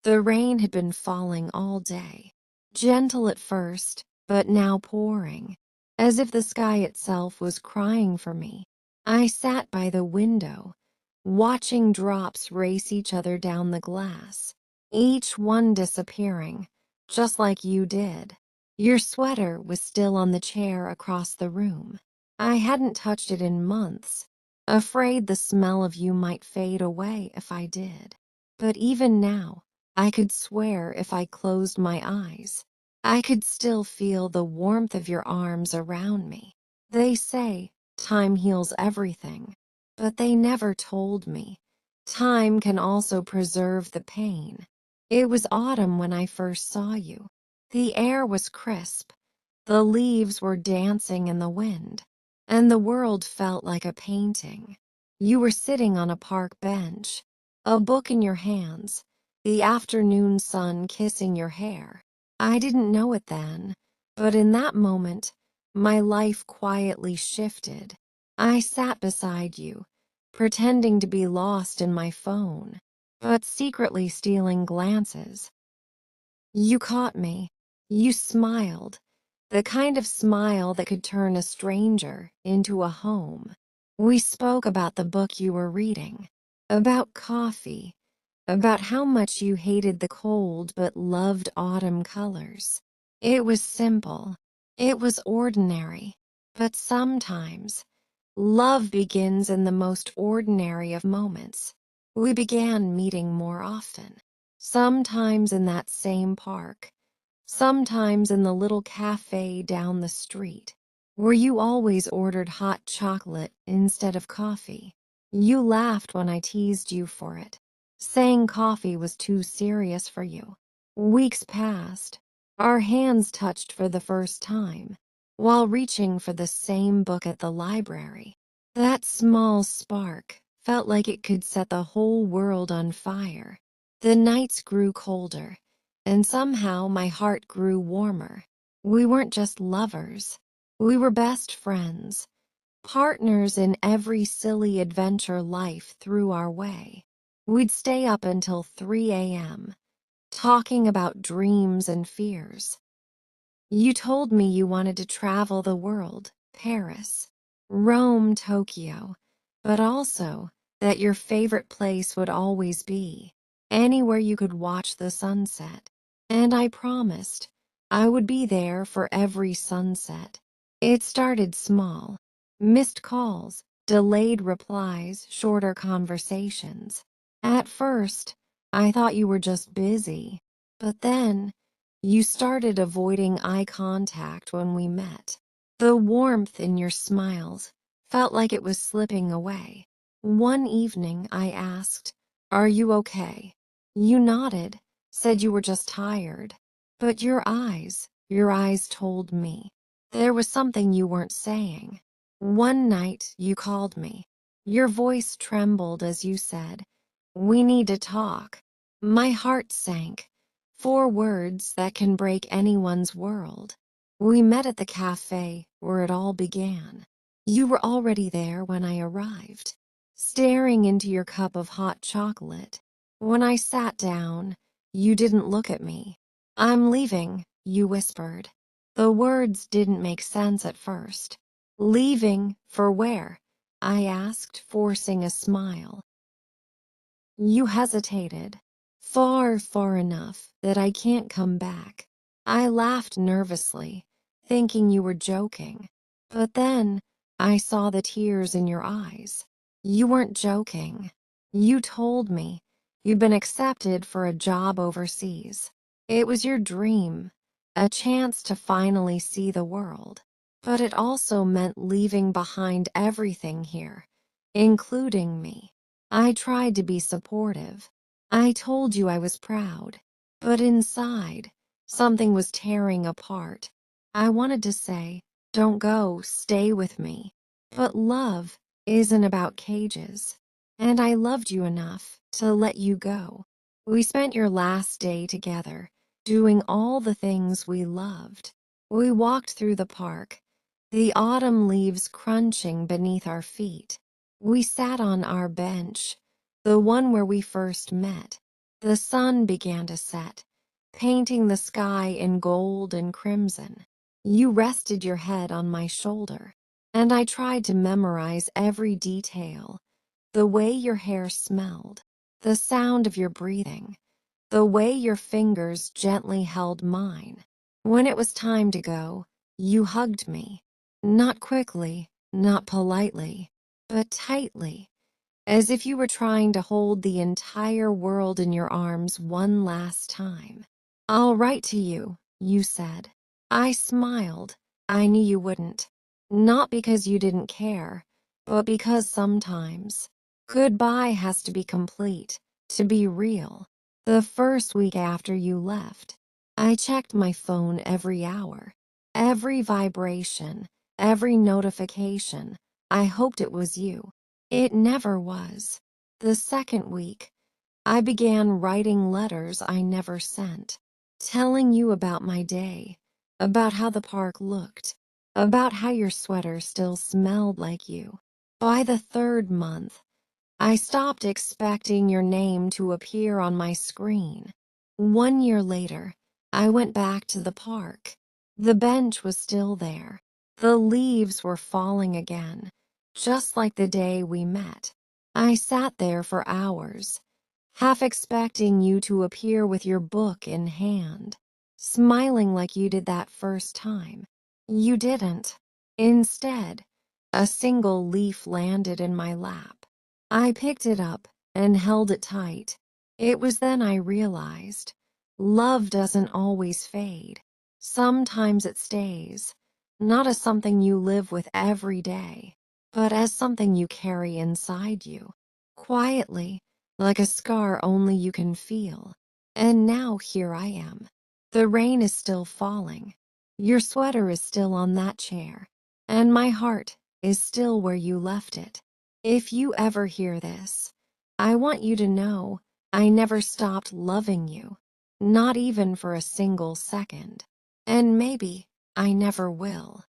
The rain had been falling all day, gentle at first, but now pouring, as if the sky itself was crying for me. I sat by the window, watching drops race each other down the glass, each one disappearing, just like you did. Your sweater was still on the chair across the room. I hadn't touched it in months, afraid the smell of you might fade away if I did. But even now, I could swear if I closed my eyes, I could still feel the warmth of your arms around me. They say time heals everything, but they never told me time can also preserve the pain. It was autumn when I first saw you. The air was crisp, the leaves were dancing in the wind, and the world felt like a painting. You were sitting on a park bench, a book in your hands, the afternoon sun kissing your hair. I didn't know it then, but in that moment, my life quietly shifted. I sat beside you, pretending to be lost in my phone, but secretly stealing glances. You caught me. You smiled, the kind of smile that could turn a stranger into a home. We spoke about the book you were reading, about coffee, about how much you hated the cold but loved autumn colors. It was simple. It was ordinary. But sometimes, love begins in the most ordinary of moments. We began meeting more often, sometimes in that same park, sometimes in the little cafe down the street, where you always ordered hot chocolate instead of coffee. You laughed when I teased you for it, saying coffee was too serious for you. Weeks passed. Our hands touched for the first time, while reaching for the same book at the library. That small spark felt like it could set the whole world on fire. The nights grew colder, and somehow my heart grew warmer. We weren't just lovers. We were best friends, partners in every silly adventure life threw our way. We'd stay up until 3 a.m., talking about dreams and fears. You told me you wanted to travel the world, Paris, Rome, Tokyo, but also that your favorite place would always be anywhere you could watch the sunset. And I promised I would be there for every sunset. It started small, missed calls, delayed replies, shorter conversations. At first, I thought you were just busy, but then you started avoiding eye contact when we met. The warmth in your smiles felt like it was slipping away. One evening I asked, "Are you okay?" You nodded, said you were just tired. But your eyes told me there was something you weren't saying. One night you called me. Your voice trembled as you said, "We need to talk." My heart sank. 4 words that can break anyone's world. We met at the cafe where it all began. You were already there when I arrived, staring into your cup of hot chocolate. When I sat down, you didn't look at me. "I'm leaving," you whispered. The words didn't make sense at first. "Leaving for where?" I asked, forcing a smile. You hesitated. "Far, far enough that I can't come back." I laughed nervously, thinking you were joking. But then I saw the tears in your eyes. You weren't joking. You told me you'd been accepted for a job overseas. It was your dream, a chance to finally see the world. But it also meant leaving behind everything here, including me. I tried to be supportive. I told you I was proud, but inside, something was tearing apart. I wanted to say, "Don't go, stay with me." But love isn't about cages, and I loved you enough to let you go. We spent your last day together, doing all the things we loved. We walked through the park, the autumn leaves crunching beneath our feet. We sat on our bench, the one where we first met. The sun began to set, painting the sky in gold and crimson. You rested your head on my shoulder, and I tried to memorize every detail: the way your hair smelled, the sound of your breathing, the way your fingers gently held mine. When it was time to go, you hugged me, not quickly, not politely, but tightly, as if you were trying to hold the entire world in your arms one last time. "I'll write to you," you said. I smiled. I knew you wouldn't. Not because you didn't care, but because sometimes goodbye has to be complete, to be real. The first week after you left, I checked my phone every hour, every vibration, every notification. I hoped it was you. It never was. The second week, I began writing letters I never sent, telling you about my day, about how the park looked, about how your sweater still smelled like you. By the third month, I stopped expecting your name to appear on my screen. 1 year later, I went back to the park. The bench was still there. The leaves were falling again, just like the day we met. I sat there for hours, half expecting you to appear with your book in hand, smiling like you did that first time. You didn't. Instead, a single leaf landed in my lap. I picked it up and held it tight. It was then I realized love doesn't always fade. Sometimes it stays, not as something you live with every day, but as something you carry inside you, quietly, like a scar only you can feel. And now here I am. The rain is still falling. Your sweater is still on that chair, and my heart is still where you left it. If you ever hear this, I want you to know I never stopped loving you, not even for a single second. And maybe I never will.